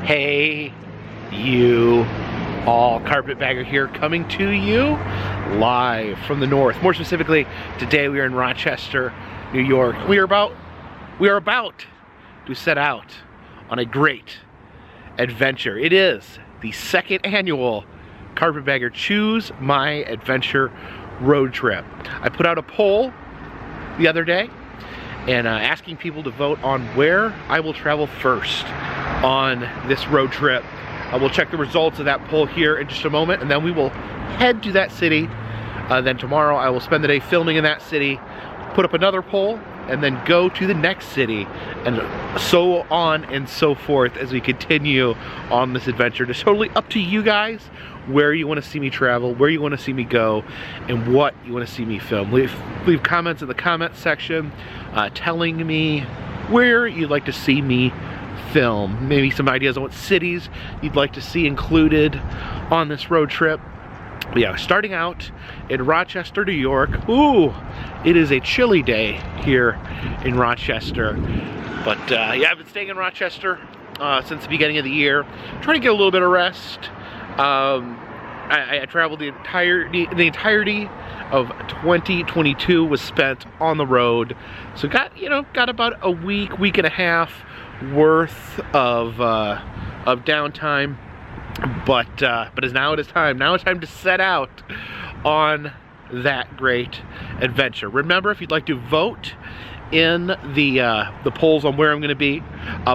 Hey, you all, Carpetbagger here, coming to you live from the north. More specifically, today we are in Rochester, New York. We are about to set out on a great adventure. It is the second annual Carpetbagger Choose My Adventure road trip. I put out a poll the other day and asking people to vote on where I will travel first on this road trip. We'll check the results of that poll here in just a moment, and then we will head to that city. Then tomorrow I will spend the day filming in that city, put up another poll, and then go to the next city, and so on and so forth as we continue on this adventure. It's totally up to you guys where you want to see me travel, where you want to see me go, and what you want to see me film. Leave comments in the comment section telling me where you'd like to see me film. Maybe some ideas on what cities you'd like to see included on this road trip. But yeah, starting out in Rochester, New York. Ooh, it is a chilly day here in Rochester. But yeah, I've been staying in Rochester since the beginning of the year, trying to get a little bit of rest. I traveled the entirety of 2022 was spent on the road, so got about a week and a half worth of downtime. But now it is time to set out on that great adventure. Remember, if you'd like to vote in the polls on where I'm going to be,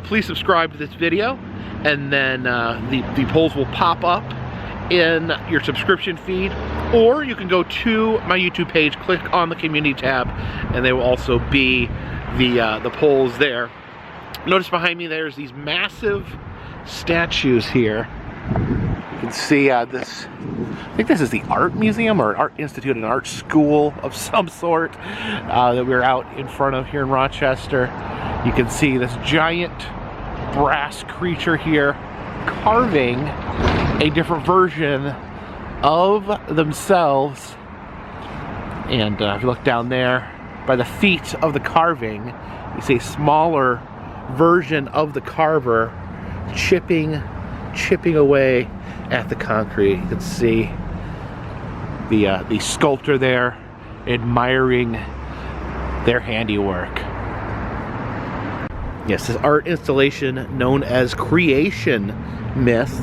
please subscribe to this video, and then the polls will pop up in your subscription feed, or you can go to my YouTube page, click on the community tab, and they will also be the polls there. Notice behind me there's these massive statues here. You can see this, I think this is the art museum or art institute, an art school of some sort that we're out in front of here in Rochester. You can see this giant brass creature here carving a different version of themselves. And if you look down there by the feet of the carving, you see a smaller version of the carver chipping away at the concrete. You can see the sculptor there admiring their handiwork. Yes, this art installation known as Creation Myth.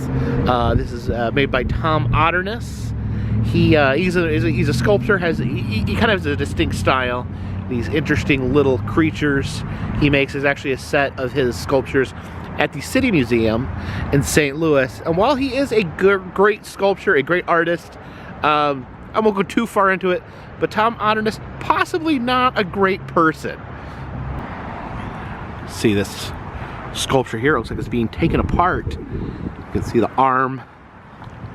This is made by Tom Oddities. He's a sculptor. He kind of has a distinct style. These interesting little creatures he makes is actually a set of his sculptures at the City Museum in St. Louis. And while he is a great sculptor, a great artist, I won't go too far into it, but Tom Oddities, possibly not a great person. See this sculpture here, it looks like it's being taken apart. You can see the arm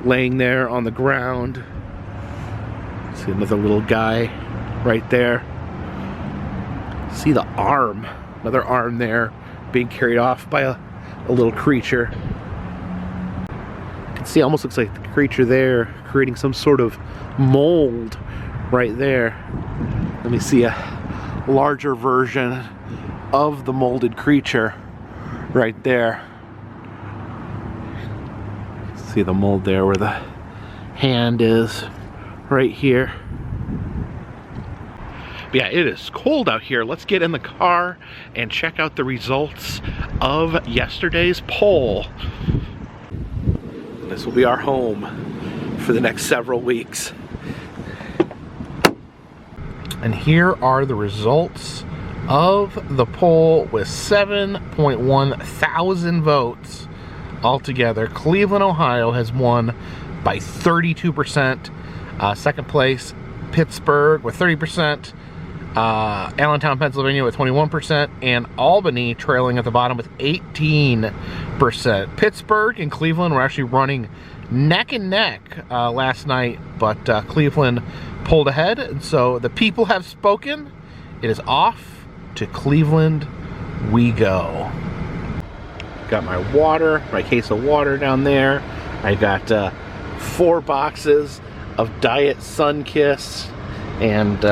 laying there on the ground. See another little guy right there. See the arm, another arm there being carried off by a little creature. You can see, almost looks like the creature there creating some sort of mold right there. Let me see a larger version of the molded creature right there. See the mold there where the hand is right here. But yeah, it is cold out here. Let's get in the car and check out the results of yesterday's poll. This will be our home for the next several weeks. And here are the results of the poll with 7.1 thousand votes altogether. Cleveland, Ohio has won by 32%. Second place, Pittsburgh with 30%. Allentown, Pennsylvania with 21%, and Albany trailing at the bottom with 18%. Pittsburgh and Cleveland were actually running neck and neck last night, but Cleveland pulled ahead, and so the people have spoken. It is off to Cleveland we go. Got my water, my case of water down there. I got 4 boxes of Diet Sunkist and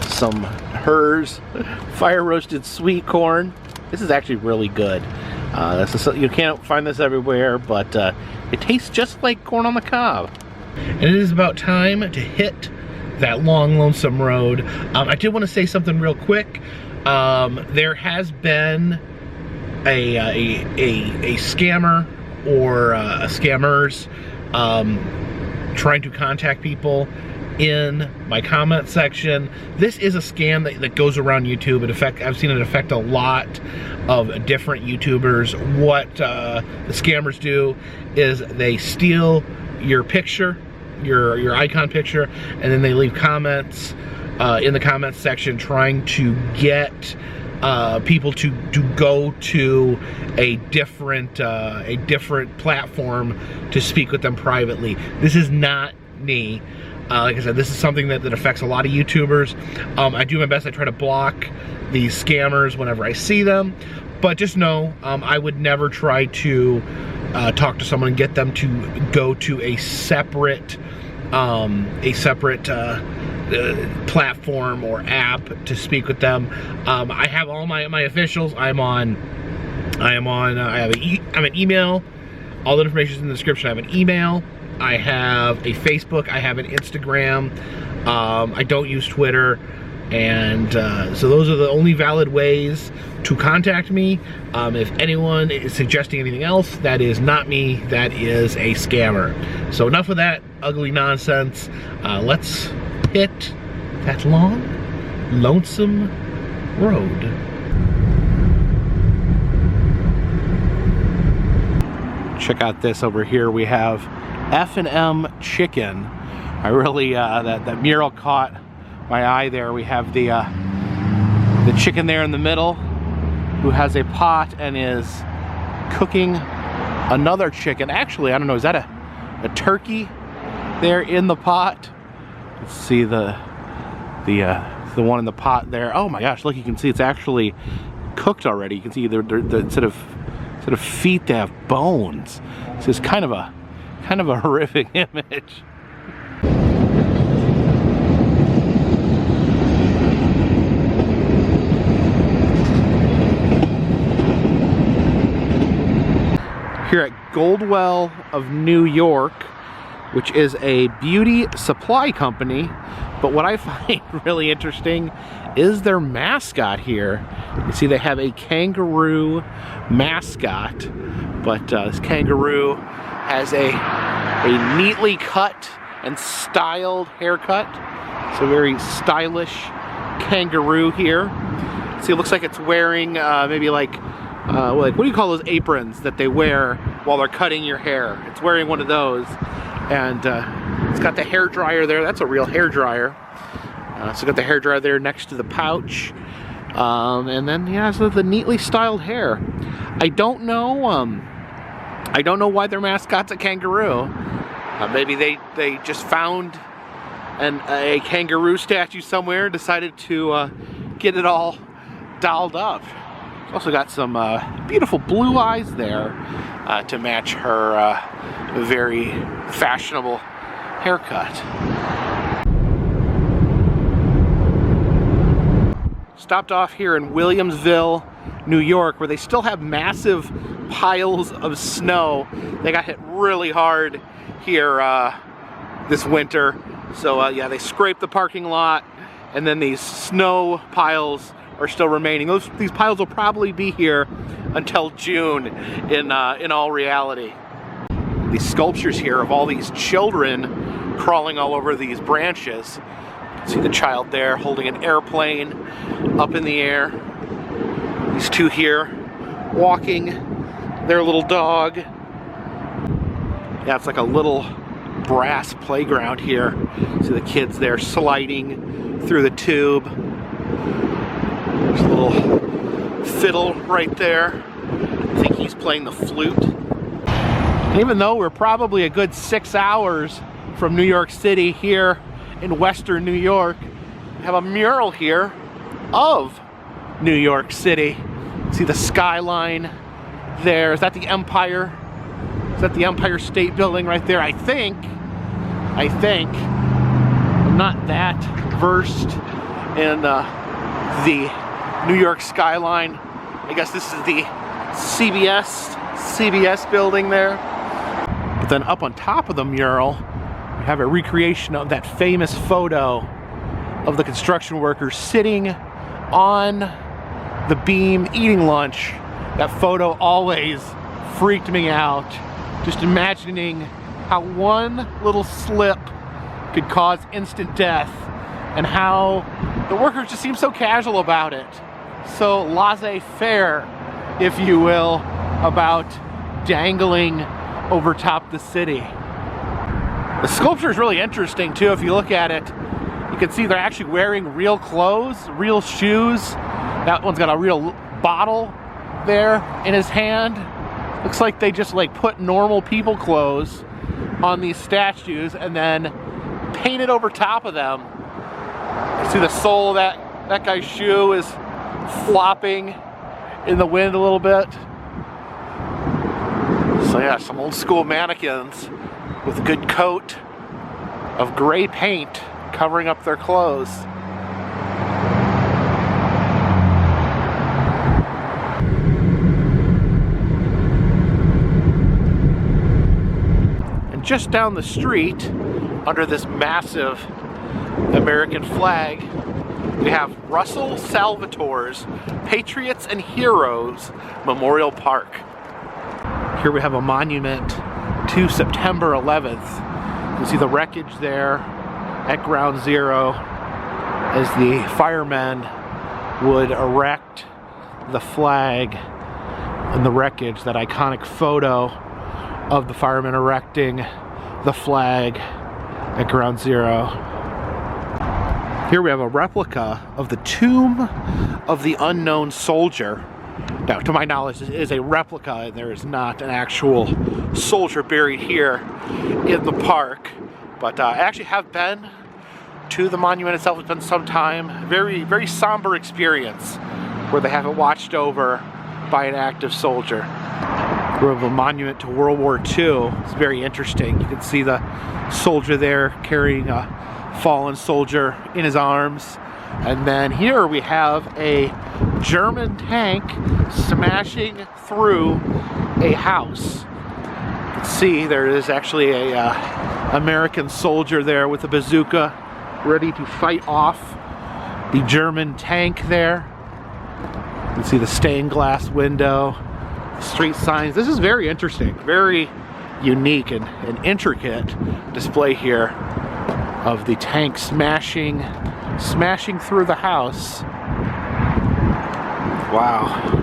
some Hers fire roasted sweet corn. This is actually really good. You can't find this everywhere, but it tastes just like corn on the cob. And it is about time to hit that long, lonesome road. I did want to say something real quick. There has been a scammer or scammers trying to contact people in my comment section. This is a scam that goes around YouTube. I've seen it affect a lot of different YouTubers. What the scammers do is they steal your picture, your icon picture, and then they leave comments in the comments section trying to get people to go to a different platform to speak with them privately. This is not me. Like I said, this is something that affects a lot of YouTubers. I do my best. I try to block these scammers whenever I see them, but just know I would never try to talk to someone and get them to go to a separate platform or app to speak with them. I have all my officials. I'm an email. All the information is in the description. I have an email. I have a Facebook. I have an Instagram. I don't use Twitter. And so those are the only valid ways to contact me. If anyone is suggesting anything else, that is not me. That is a scammer. So enough of that ugly nonsense. Let's hit that long, lonesome road. Check out this over here. We have F&M chicken. I really that mural caught my eye there. We have the chicken there in the middle, who has a pot and is cooking another chicken. Actually, I don't know, is that a turkey there in the pot? Let's see the one in the pot there. Oh my gosh, look, you can see it's actually cooked already. You can see the instead of feet, they have bones. This is kind of a horrific image. Here at Goldwell of New York, which is a beauty supply company, but what I find really interesting is their mascot here. You see they have a kangaroo mascot, but this kangaroo has a neatly cut and styled haircut. It's a very stylish kangaroo here. See, it looks like it's wearing maybe like what do you call those aprons that they wear while they're cutting your hair? It's wearing one of those, and it's got the hair dryer there. That's a real hair dryer. So got the hair dryer there next to the pouch, and then yeah, so the neatly styled hair. I don't know why their mascot's a kangaroo. Maybe they just found a kangaroo statue somewhere, decided to get it all dolled up. Also got some beautiful blue eyes there to match her very fashionable haircut. Stopped off here in Williamsville, New York, where they still have massive piles of snow. They got hit really hard here this winter. So yeah, they scraped the parking lot, and then these snow piles are still remaining. These piles will probably be here until June in all reality. These sculptures here of all these children crawling all over these branches. See the child there holding an airplane up in the air. These two here walking their little dog. Yeah, it's like a little brass playground here. See the kids there sliding through the tube. There's a little fiddle right there. I think he's playing the flute. And even though we're probably a good 6 hours from New York City, here in Western New York, we have a mural here of New York City. See the skyline there. Is that the Empire? Is that the Empire State Building right there? I think. I'm not that versed in the New York skyline. I guess this is the CBS building there. But then up on top of the mural, we have a recreation of that famous photo of the construction workers sitting on the beam eating lunch. That photo always freaked me out. Just imagining how one little slip could cause instant death, and how the workers just seem so casual about it. So laissez-faire, if you will, about dangling over top the city. The sculpture is really interesting too. If you look at it, you can see they're actually wearing real clothes, real shoes. That one's got a real bottle there in his hand. Looks like they just like put normal people clothes on these statues and then painted over top of them. You see the sole of that guy's shoe is flopping in the wind a little bit. So yeah, some old school mannequins with a good coat of gray paint covering up their clothes. And just down the street, under this massive American flag, we have Russell Salvatore's Patriots and Heroes Memorial Park. Here we have a monument to September 11th. You can see the wreckage there at Ground Zero as the firemen would erect the flag in the wreckage, that iconic photo of the firemen erecting the flag at Ground Zero. Here we have a replica of the tomb of the unknown soldier. Now, to my knowledge, it is a replica, and there is not an actual soldier buried here in the park. But I actually have been to the monument itself. It's been some time. Very, very somber experience where they have it watched over by an active soldier. We have a monument to World War II. It's very interesting. You can see the soldier there carrying a fallen soldier in his arms. And then here we have a German tank smashing through a house. You can see there is actually a American soldier there with a bazooka ready to fight off the German tank there. You can see the stained glass window, the street signs. This is very interesting, very unique and intricate display here of the tank smashing through the house. Wow.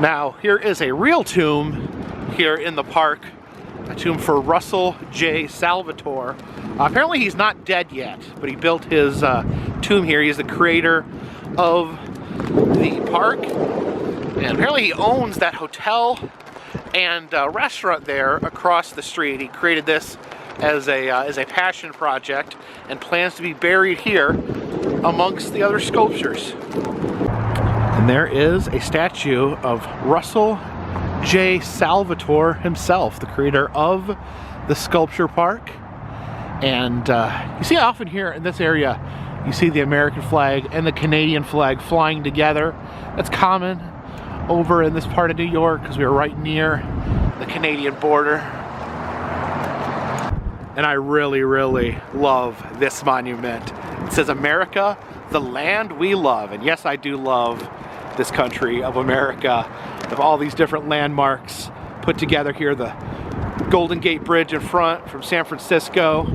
Now, here is a real tomb here in the park, a tomb for Russell J. Salvatore. Apparently he's not dead yet, but he built his tomb here. He's the creator of the park, and apparently he owns that hotel and restaurant there across the street. He created this as a passion project and plans to be buried here amongst the other sculptures. And there is a statue of Russell J. Salvatore himself, the creator of the sculpture park. And you see often here in this area, you see the American flag and the Canadian flag flying together. That's common over in this part of New York because we are right near the Canadian border. And I really, really love this monument. It says, "America, the land we love." And yes, I do love this country of America, of all these different landmarks put together here. The Golden Gate Bridge in front from San Francisco.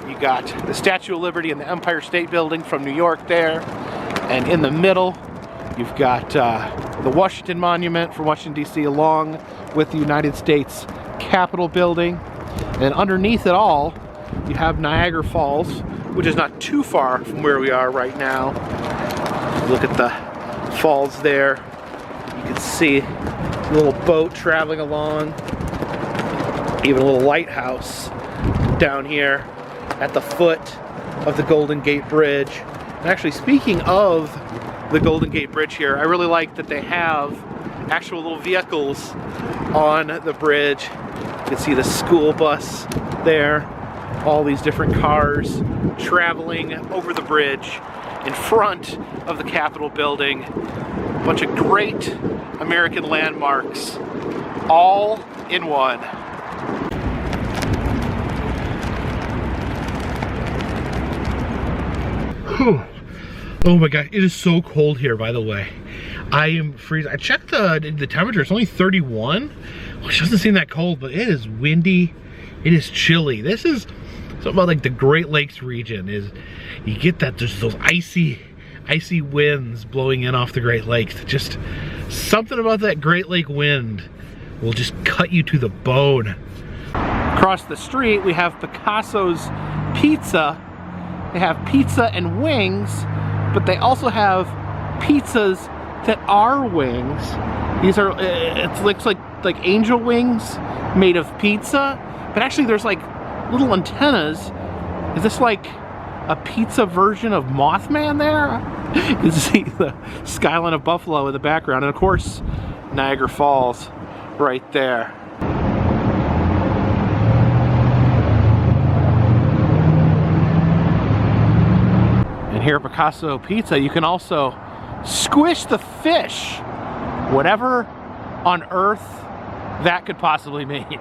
You got the Statue of Liberty and the Empire State Building from New York there. And in the middle, you've got the Washington Monument from Washington, D.C., along with the United States Capitol Building. And underneath it all, you have Niagara Falls, which is not too far from where we are right now. Look at the falls there. You can see a little boat traveling along. Even a little lighthouse down here at the foot of the Golden Gate Bridge. And actually, speaking of the Golden Gate Bridge here, I really like that they have actual little vehicles on the bridge. You can see the school bus there, all these different cars traveling over the bridge. in front of the Capitol building. A bunch of great American landmarks, all in one. Oh my god, it is so cold here, by the way. I am freezing. I checked the temperature, it's only 31, which doesn't seem that cold, but it is windy, it is chilly. This is something about like the Great Lakes region, is you get that, there's those icy winds blowing in off the Great Lakes. Just something about that Great Lake wind will just cut you to the bone. Across the street, we have Picassos Pizza. They have pizza and wings, but they also have pizzas that are wings. These are, it looks like angel wings made of pizza, but actually there's like little antennas. Is this like a pizza version of Mothman there? You can see the skyline of Buffalo in the background, and of course, Niagara Falls right there. And here at Picassos Pizza, you can also squish the fish, whatever on earth that could possibly mean. You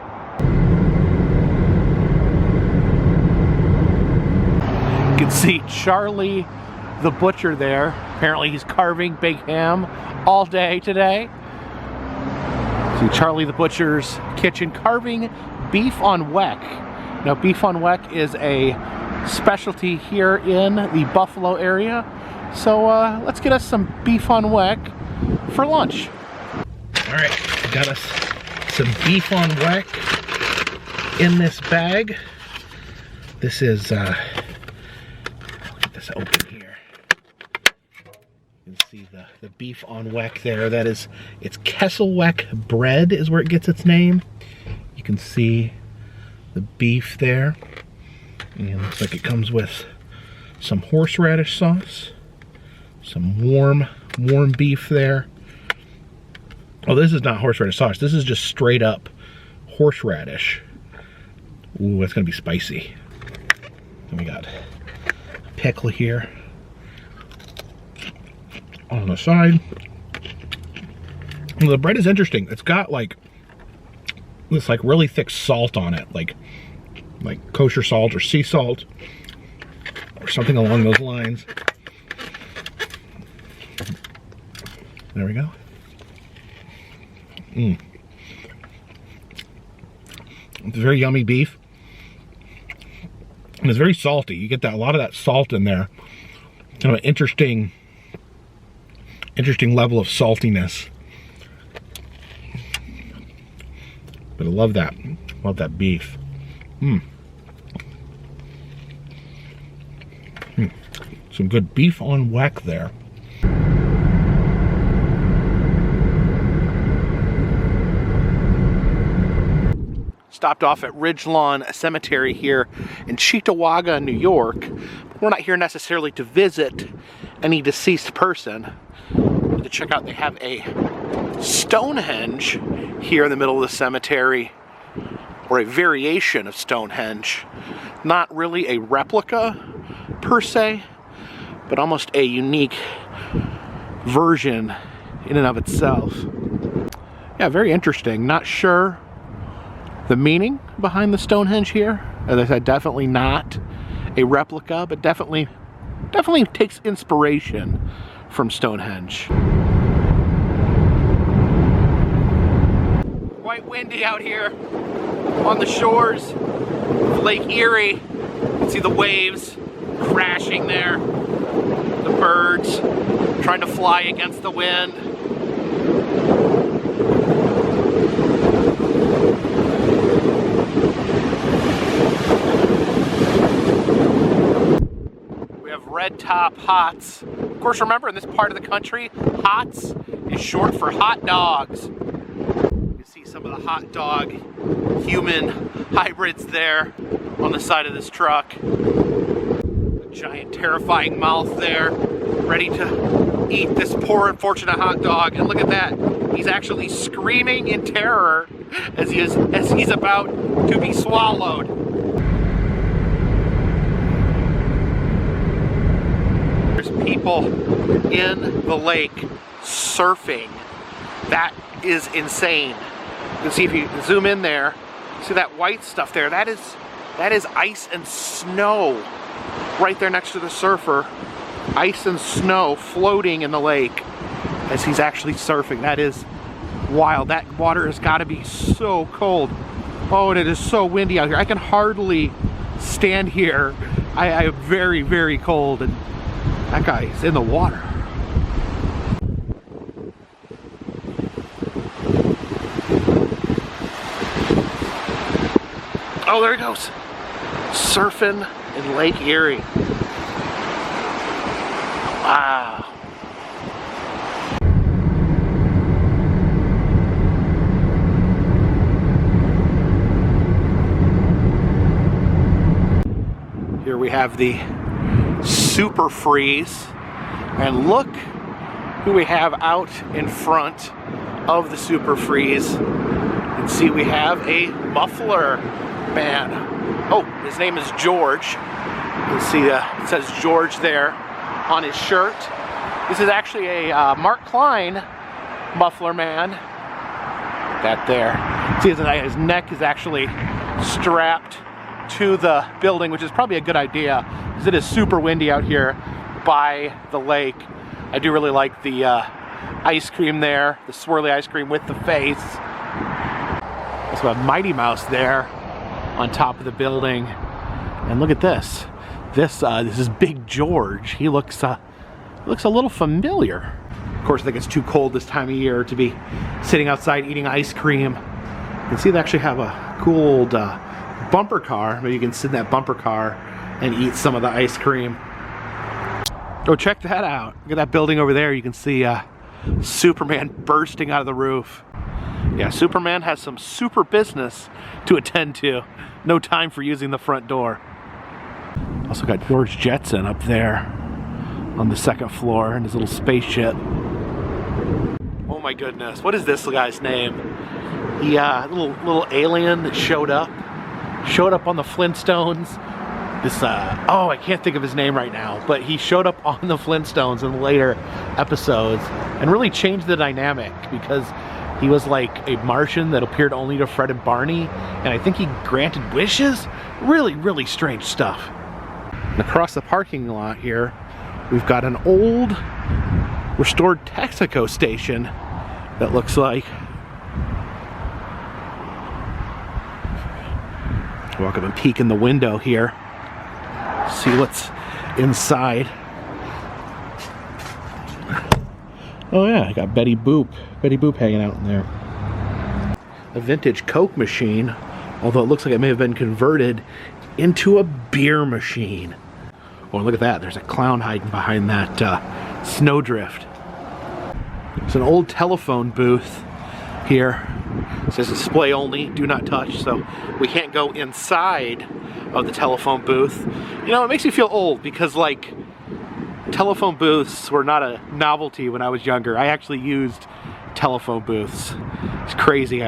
can see Charlie the butcher there. Apparently he's carving big ham all day today. See Charlie the butcher's kitchen carving beef on weck. Now beef on weck is a specialty here in the Buffalo area. So let's get us some beef on weck for lunch. All right, got us some beef on weck in this bag. This is, get this open here. You can see the beef on weck there. That is, it's Kesselweck bread is where it gets its name. You can see the beef there. And it looks like it comes with some horseradish sauce, some warm beef there. Oh, this is not horseradish sauce. This is just straight up horseradish. Ooh, that's gonna be spicy. Then we got a pickle here on the side. Well, the bread is interesting. It's got like this like really thick salt on it, like kosher salt or sea salt or something along those lines. There we go. It's very yummy beef. And it's very salty. You get that, a lot of that salt in there. Kind of an interesting level of saltiness. But I love that. Love that beef. Some good beef on weck there. Stopped off at Ridgelawn Cemetery here in Cheektowaga, New York. We're not here necessarily to visit any deceased person, but to check out, they have a Stonehenge here in the middle of the cemetery, or a variation of Stonehenge. Not really a replica per se, but almost a unique version in and of itself. Yeah, very interesting. Not sure the meaning behind the Stonehenge here. As I said, definitely not a replica, but definitely takes inspiration from Stonehenge. Quite windy out here on the shores of Lake Erie. You can see the waves crashing there. The birds trying to fly against the wind. We have red top hots. Of course, remember in this part of the country, hots is short for hot dogs. You can see some of the hot dog human hybrids there on the side of this truck. A giant terrifying mouth there, ready to eat this poor unfortunate hot dog. And look at that, he's actually screaming in terror as he's about to be swallowed. There's people in the lake surfing. That is insane. You can see if you zoom in there, see that white stuff there, that is ice and snow right there next to the surfer. Ice and snow floating in the lake as he's actually surfing. That is wild. That water has got to be so cold. Oh, and it is so windy out here. I can hardly stand here. I am very, very cold, and that guy is in the water. Oh, there he goes. Surfing in Lake Erie. Wow. Here we have the Super Freeze, and look who we have out in front of the Super Freeze. You can see we have a muffler man. Oh, his name is George. You can see it says George there on his shirt. This is actually a Mark Klein muffler man. That there. See, his neck is actually strapped to the building, which is probably a good idea because it is super windy out here by the lake. I do really like the ice cream there, the swirly ice cream with the face. Also a Mighty Mouse there on top of the building. And look at this. This is Big George. He looks a little familiar. Of course, I think it's too cold this time of year to be sitting outside eating ice cream. You can see they actually have a cool old bumper car. Maybe you can sit in that bumper car and eat some of the ice cream. Oh, check that out. Look at that building over there. You can see Superman bursting out of the roof. Yeah, Superman has some super business to attend to. No time for using the front door. Also got George Jetson up there on the second floor in his little spaceship. Oh my goodness, what is this guy's name? He, little alien that showed up on the Flintstones. This, oh, I can't think of his name right now, but he showed up on the Flintstones in the later episodes and really changed the dynamic because he was like a Martian that appeared only to Fred and Barney, and I think he granted wishes. Really, really strange stuff. And across the parking lot here, we've got an old restored Texaco station that looks like. Walk up and peek in the window here. See what's inside. Oh yeah, I got Betty Boop hanging out in there. A vintage Coke machine, although it looks like it may have been converted into a beer machine. Oh, look at that, there's a clown hiding behind that snowdrift. It's an old telephone booth here. It says display only, do not touch, so we can't go inside of the telephone booth. You know, it makes me feel old because, like, telephone booths were not a novelty when I was younger. I actually used telephone booths. It's crazy,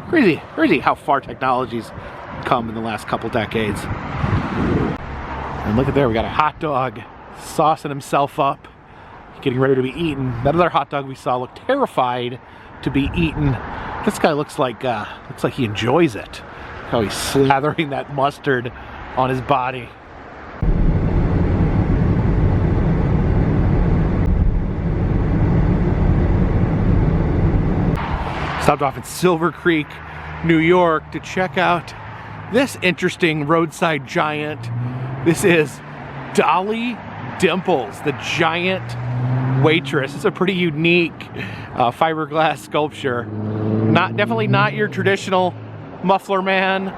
crazy how far technology's come in the last couple decades. And look at there, we got a hot dog saucing himself up, getting ready to be eaten. That other hot dog we saw looked terrified to be eaten. This guy looks like he enjoys it. How he's slathering that mustard on his body. Stopped off in Silver Creek, New York to check out this interesting roadside giant. This is Dolly Dimples, the giant waitress. It's a pretty unique fiberglass sculpture. Definitely not your traditional muffler man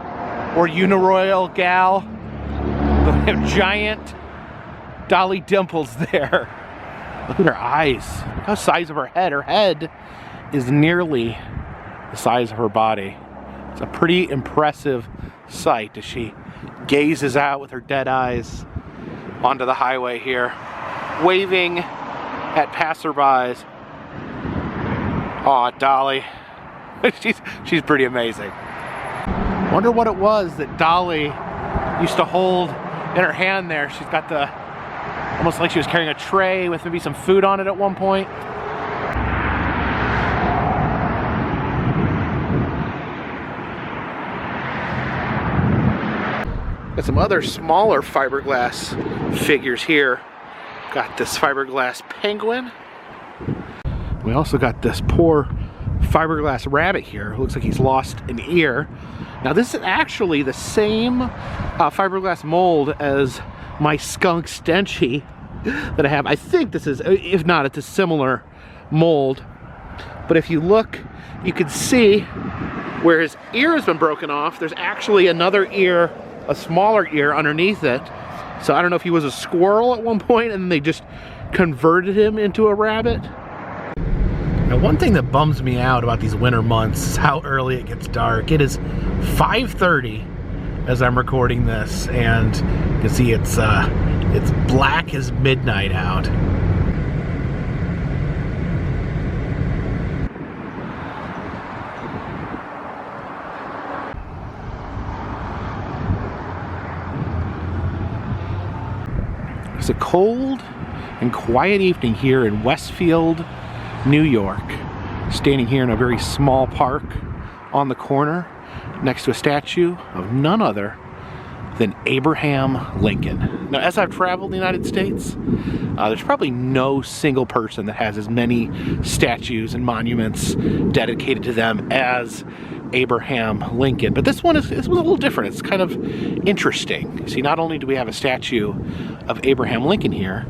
or uniroyal gal. But we have giant Dolly Dimples there. Look at her eyes. Look how the size of her head. Her head is nearly the size of her body. It's a pretty impressive sight as she gazes out with her dead eyes onto the highway here, waving at passerbys. Aw, Dolly. she's pretty amazing. Wonder what it was that Dolly used to hold in her hand there. She's got the Almost like she was carrying a tray with maybe some food on it at one point. Got some other smaller fiberglass figures here. Got this fiberglass penguin. We also got this poor fiberglass rabbit here. Looks like he's lost an ear. Now this is actually the same fiberglass mold as my skunk Stenchy that I have. I think this is, if not, it's a similar mold. But if you look, you can see where his ear has been broken off. There's actually another ear, a smaller ear underneath it. So I don't know if he was a squirrel at one point and they just converted him into a rabbit. Now one thing that bums me out about these winter months is how early it gets dark. It is 5:30 as I'm recording this, and you can see it's black as midnight out. It's a cold and quiet evening here in Westfield, New York. Standing here in a very small park on the corner next to a statue of none other than Abraham Lincoln. Now, as I've traveled the United States, there's probably no single person that has as many statues and monuments dedicated to them as Abraham Lincoln. But this one is a little different. It's kind of interesting. See, not only do we have a statue of Abraham Lincoln here,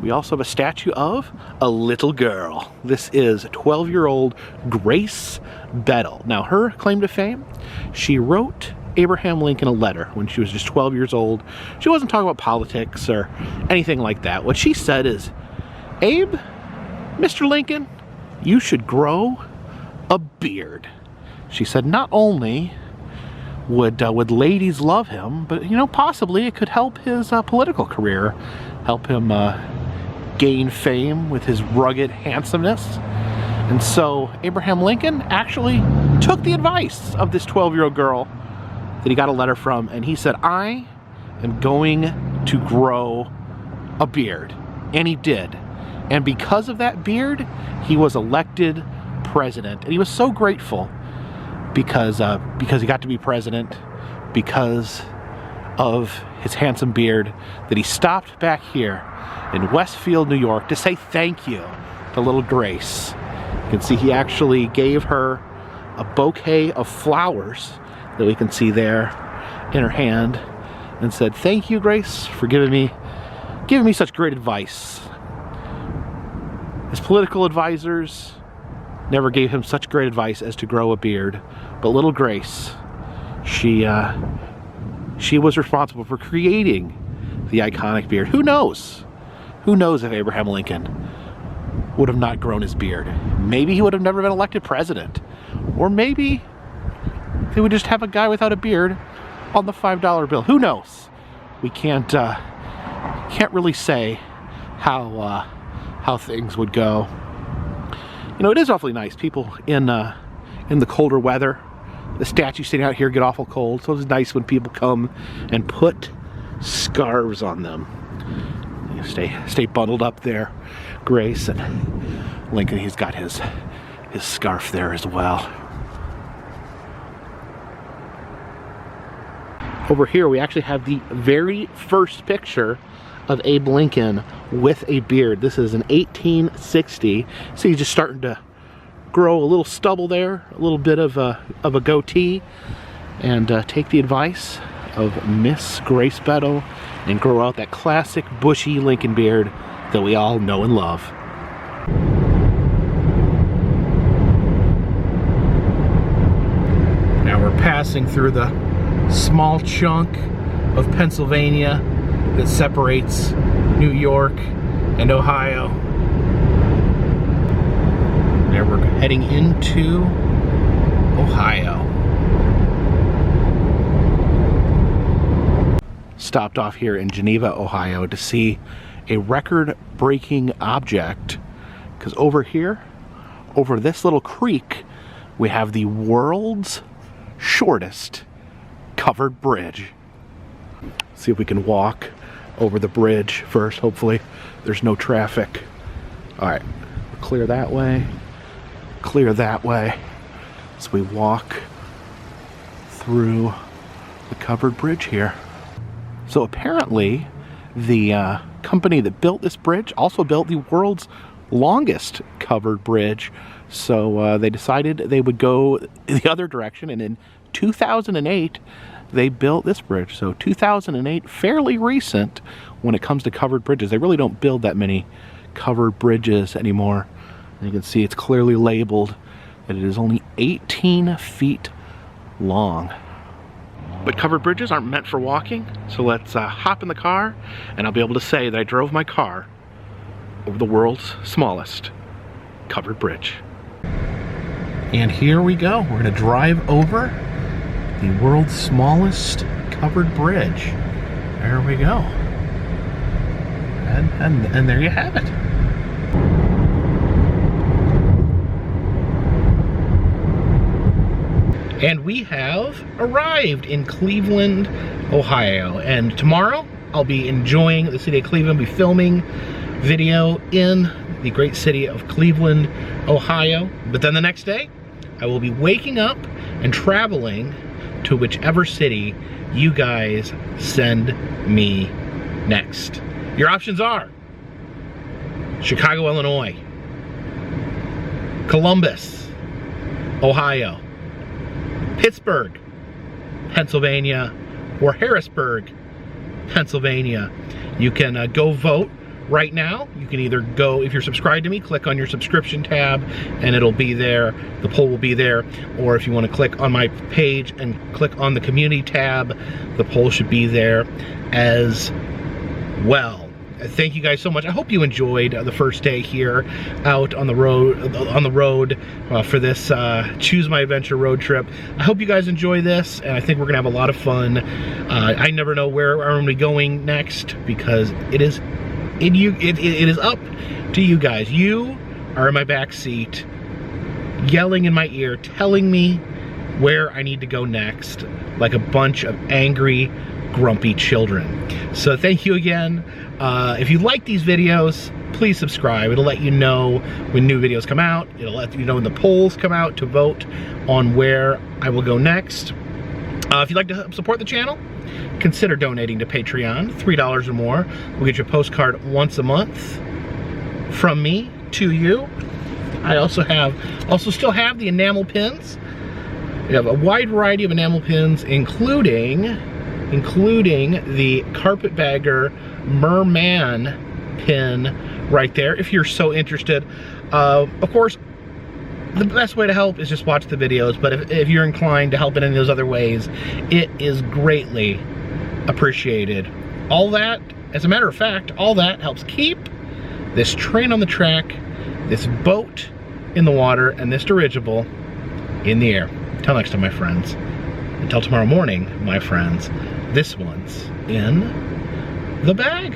we also have a statue of a little girl. This is 12-year-old Grace Bedell. Now, her claim to fame, she wrote Abraham Lincoln a letter when she was just 12 years old. She wasn't talking about politics or anything like that. What she said is, Abe, Mr. Lincoln, you should grow a beard. She said not only would ladies love him, but, you know, possibly it could help his political career, help him gain fame with his rugged handsomeness. And so Abraham Lincoln actually took the advice of this 12-year-old girl that he got a letter from, and he said, I am going to grow a beard. And he did. And because of that beard, he was elected president. And he was so grateful because he got to be president, because of his handsome beard, that he stopped back here in Westfield, New York to say thank you to little Grace. You can see he actually gave her a bouquet of flowers that we can see there in her hand, and said, thank you, Grace, for giving me such great advice. His political advisors never gave him such great advice as to grow a beard, but little Grace, she was responsible for creating the iconic beard. Who knows? Who knows if Abraham Lincoln would have not grown his beard? Maybe he would have never been elected president. Or maybe they would just have a guy without a beard on the $5 bill. Who knows? We can't really say how things would go. You know, it is awfully nice. People in the colder weather, the statues sitting out here get awful cold, so it's nice when people come and put scarves on them. You stay bundled up there, Grace, and Lincoln, he's got his scarf there as well. Over here we actually have the very first picture of Abe Lincoln with a beard. This is an 1860. See, he's just starting to grow a little stubble there, a little bit of a goatee, and take the advice of Miss Grace Bedell and grow out that classic bushy Lincoln beard that we all know and love. Now we're passing through the small chunk of Pennsylvania that separates New York and Ohio. There we're heading into Ohio. Stopped off here in Geneva, Ohio to see a record-breaking object, because over here, over this little creek, we have the world's shortest covered bridge. See if we can walk over the bridge first. Hopefully there's no traffic. All right, clear that way, clear that way. So we walk through the covered bridge here. So apparently the company that built this bridge also built the world's longest covered bridge. So they decided they would go the other direction, and in 2008 they built this bridge. So 2008, fairly recent when it comes to covered bridges. They really don't build that many covered bridges anymore. And you can see it's clearly labeled that it is only 18 feet long. But covered bridges aren't meant for walking, so let's hop in the car, and I'll be able to say that I drove my car over the world's smallest covered bridge. And here we go. We're gonna drive over the world's smallest covered bridge. There we go. And there you have it. And we have arrived in Cleveland, Ohio. And tomorrow I'll be enjoying the city of Cleveland, be filming video in the great city of Cleveland, Ohio. But then the next day, I will be waking up and traveling to whichever city you guys send me next. Your options are Chicago, Illinois, Columbus, Ohio, Pittsburgh, Pennsylvania, or Harrisburg, Pennsylvania. You can go vote right now. You can either go, if you're subscribed to me, click on your subscription tab and it'll be there. The poll will be there. Or if you want to click on my page and click on the community tab, the poll should be there as well. Thank you guys so much. I hope you enjoyed the first day here out on the road for this Choose My Adventure road trip. I hope you guys enjoy this, and I think we're gonna have a lot of fun. I never know where I'm gonna be going next because it is up to you guys. You are in my back seat, yelling in my ear, telling me where I need to go next, like a bunch of angry, grumpy children. So thank you again. If you like these videos, please subscribe. It'll let you know when new videos come out. It'll let you know when the polls come out to vote on where I will go next. If you'd like to help support the channel, consider donating to Patreon. $3 or more will get you a postcard once a month from me to you. I also still have the enamel pins. We have a wide variety of enamel pins, including the Carpetbagger Merman pin right there, if you're so interested. Of course, the best way to help is just watch the videos, but if you're inclined to help in any of those other ways, it is greatly appreciated. All that, as a matter of fact, all that helps keep this train on the track, this boat in the water, and this dirigible in the air. Until next time, my friends. Until tomorrow morning, my friends. This one's in the bag.